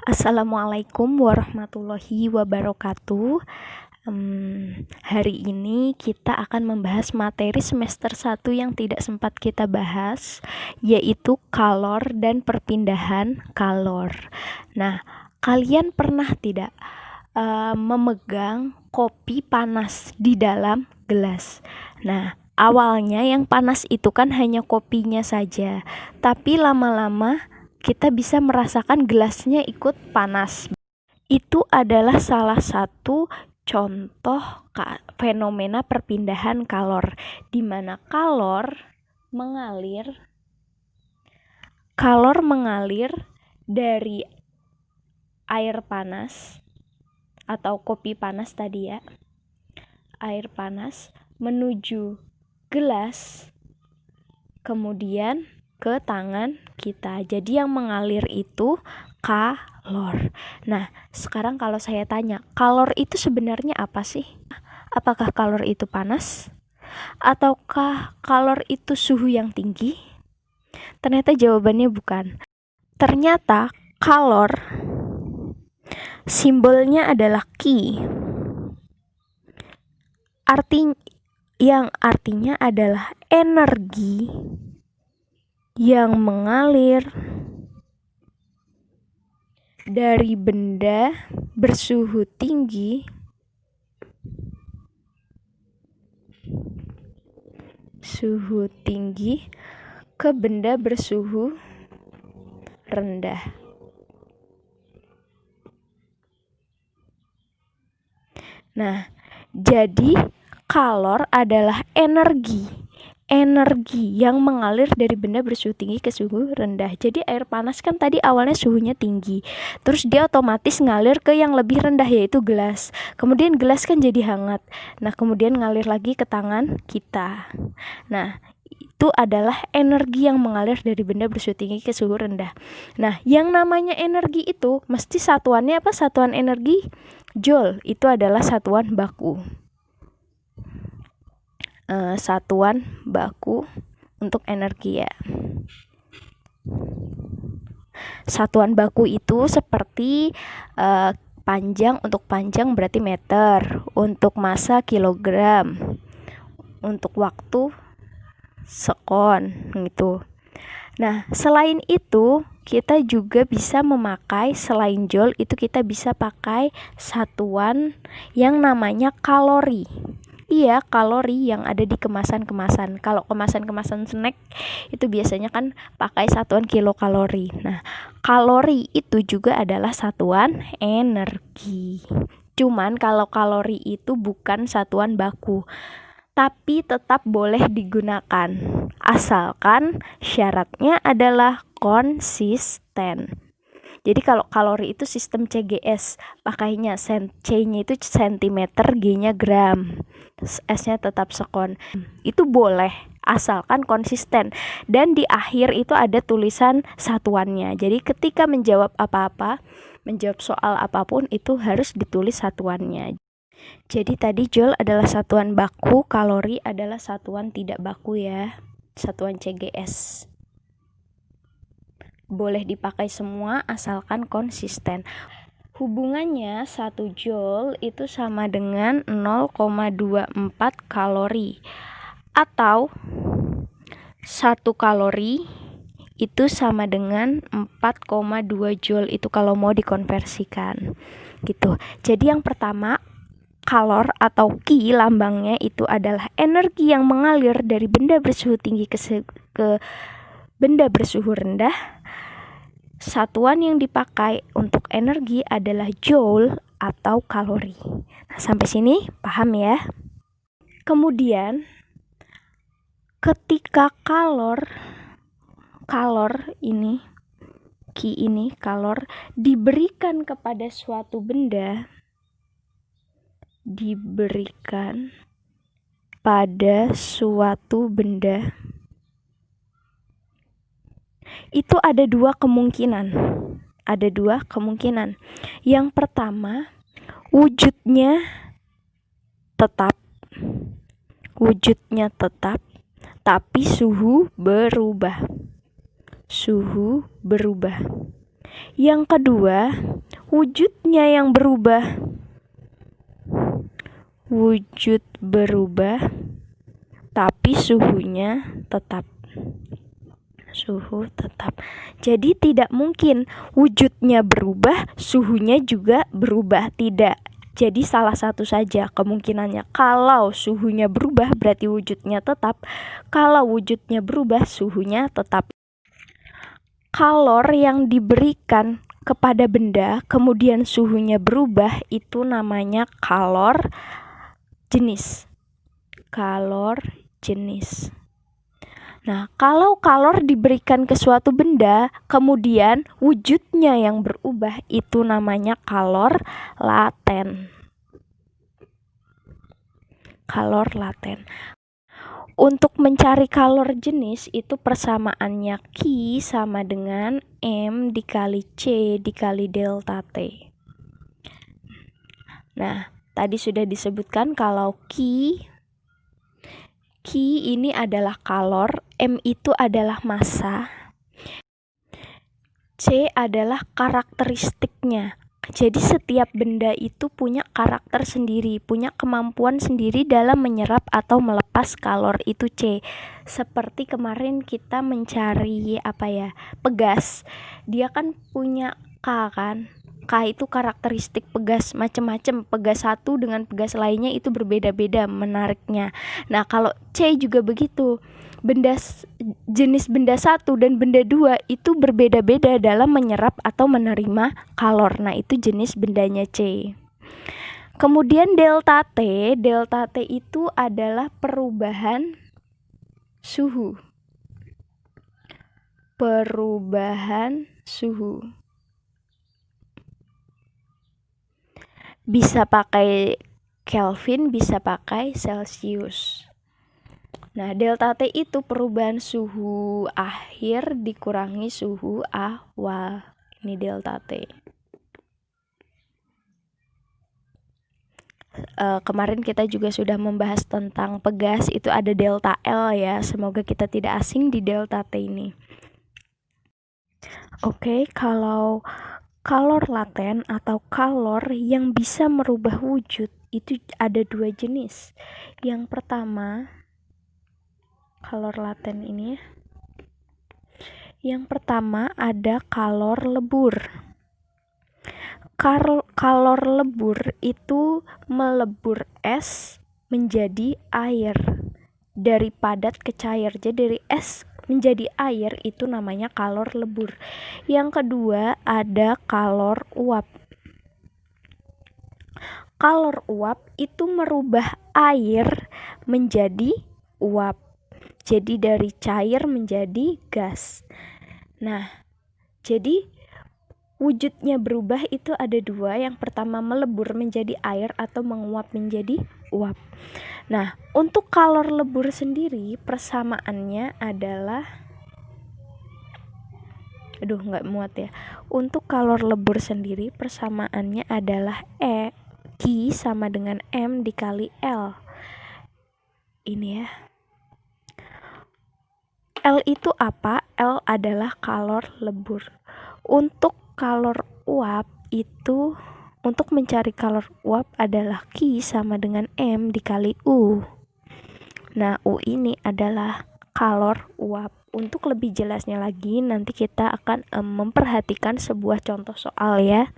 Assalamualaikum warahmatullahi wabarakatuh. Hari ini kita akan membahas materi semester 1 yang tidak sempat kita bahas, yaitu kalor dan perpindahan kalor. Nah, kalian pernah tidak memegang kopi panas di dalam gelas? Nah, awalnya yang panas itu kan hanya kopinya saja, tapi lama-lama kita bisa merasakan gelasnya ikut panas. Itu adalah salah satu contoh fenomena perpindahan kalor, di mana kalor mengalir dari air panas atau kopi panas tadi ya, air panas menuju gelas, kemudian ke tangan kita. Jadi yang mengalir itu kalor. Nah, sekarang kalau saya tanya, kalor itu sebenarnya apa sih? Apakah kalor itu panas? Ataukah kalor itu suhu yang tinggi? Ternyata jawabannya bukan. Ternyata kalor simbolnya adalah Ki. Yang artinya adalah energi yang mengalir dari benda bersuhu tinggi ke benda bersuhu rendah. Nah, jadi kalor adalah energi yang mengalir dari benda bersuhu tinggi ke suhu rendah. Jadi air panas kan tadi awalnya suhunya tinggi, terus dia otomatis ngalir ke yang lebih rendah, yaitu gelas. Kemudian gelas kan jadi hangat, nah kemudian ngalir lagi ke tangan kita. Nah, itu adalah energi yang mengalir dari benda bersuhu tinggi ke suhu rendah. Nah, yang namanya energi itu mesti satuannya apa? Satuan energi Joule. Itu adalah satuan baku. Satuan baku untuk energi ya. Satuan baku itu seperti panjang, untuk panjang berarti meter, untuk massa kilogram, untuk waktu sekon gitu. Nah, selain itu kita juga bisa memakai, selain joule itu kita bisa pakai satuan yang namanya kalori. Iya, kalori yang ada di kemasan-kemasan. Kalau kemasan-kemasan snack itu biasanya kan pakai satuan kilokalori. Nah, kalori itu juga adalah satuan energi. Cuman kalau kalori itu bukan satuan baku, tapi tetap boleh digunakan, asalkan syaratnya adalah konsisten. Jadi kalau kalori itu sistem CGS, pakainya C-nya itu centimeter, G-nya gram, S-nya tetap sekon. Itu boleh asalkan konsisten, dan di akhir itu ada tulisan satuannya. Jadi ketika menjawab soal apapun itu harus ditulis satuannya. Jadi tadi joule adalah satuan baku, kalori adalah satuan tidak baku ya, satuan CGS. Boleh dipakai semua asalkan konsisten. Hubungannya 1 joule itu sama dengan 0,24 kalori, atau 1 kalori itu sama dengan 4,2 joule itu kalau mau dikonversikan gitu. Jadi yang pertama, kalor atau Ki lambangnya itu adalah energi yang mengalir dari benda bersuhu tinggi ke benda bersuhu rendah. Satuan yang dipakai untuk energi adalah joule atau kalori. Nah, sampai sini paham ya? Kemudian ketika kalor ini, Ki ini, kalor diberikan kepada suatu benda, itu ada dua kemungkinan. Yang pertama, wujudnya tetap, tapi suhu berubah. Yang kedua, wujudnya yang berubah. Wujud berubah, tapi suhunya tetap. Suhu tetap. Jadi tidak mungkin wujudnya berubah, suhunya juga berubah. Tidak. Jadi salah satu saja kemungkinannya. Kalau suhunya berubah berarti wujudnya tetap. Kalau wujudnya berubah suhunya tetap. Kalor yang diberikan kepada benda kemudian suhunya berubah itu namanya kalor jenis. Kalor jenis. Nah, kalau kalor diberikan ke suatu benda, kemudian wujudnya yang berubah, itu namanya kalor laten. Kalor laten. Untuk mencari kalor jenis, itu persamaannya Q sama dengan M dikali C dikali delta T. Nah, tadi sudah disebutkan kalau Q ini adalah kalor, M itu adalah massa, C adalah karakteristiknya. Jadi setiap benda itu punya karakter sendiri, punya kemampuan sendiri dalam menyerap atau melepas kalor itu C. Seperti kemarin kita mencari pegas. Dia kan punya K kan. K itu karakteristik pegas, macam-macam. Pegas satu dengan pegas lainnya itu berbeda-beda menariknya. Nah, kalau C juga begitu. Jenis benda satu dan benda dua itu berbeda-beda dalam menyerap atau menerima kalor. Nah, itu jenis bendanya C. Kemudian delta T itu adalah perubahan suhu. Perubahan suhu. Bisa pakai Kelvin, bisa pakai Celsius. Nah, delta T itu perubahan suhu akhir dikurangi suhu awal. Ini delta T. Kemarin kita juga sudah membahas tentang pegas, itu ada delta L ya. Semoga kita tidak asing di delta T ini. Oke, kalau kalor laten atau kalor yang bisa merubah wujud itu ada dua jenis. Yang pertama, kalor laten ini. Yang pertama ada kalor lebur. Kalor lebur itu melebur es menjadi air, dari padat ke cair. Jadi dari es menjadi air itu namanya kalor lebur. Yang kedua ada kalor uap. Kalor uap itu merubah air menjadi uap. Jadi dari cair menjadi gas. Nah, jadi wujudnya berubah itu ada dua. Yang pertama melebur menjadi air atau menguap menjadi uap. Nah, untuk kalor lebur sendiri persamaannya adalah Untuk kalor lebur sendiri persamaannya adalah Q sama dengan M dikali L. Ini ya. L itu apa? L adalah kalor lebur. Untuk kalor uap itu, untuk mencari kalor uap adalah Q sama dengan M dikali U. Nah, U ini adalah kalor uap. Untuk lebih jelasnya lagi nanti kita akan memperhatikan sebuah contoh soal ya.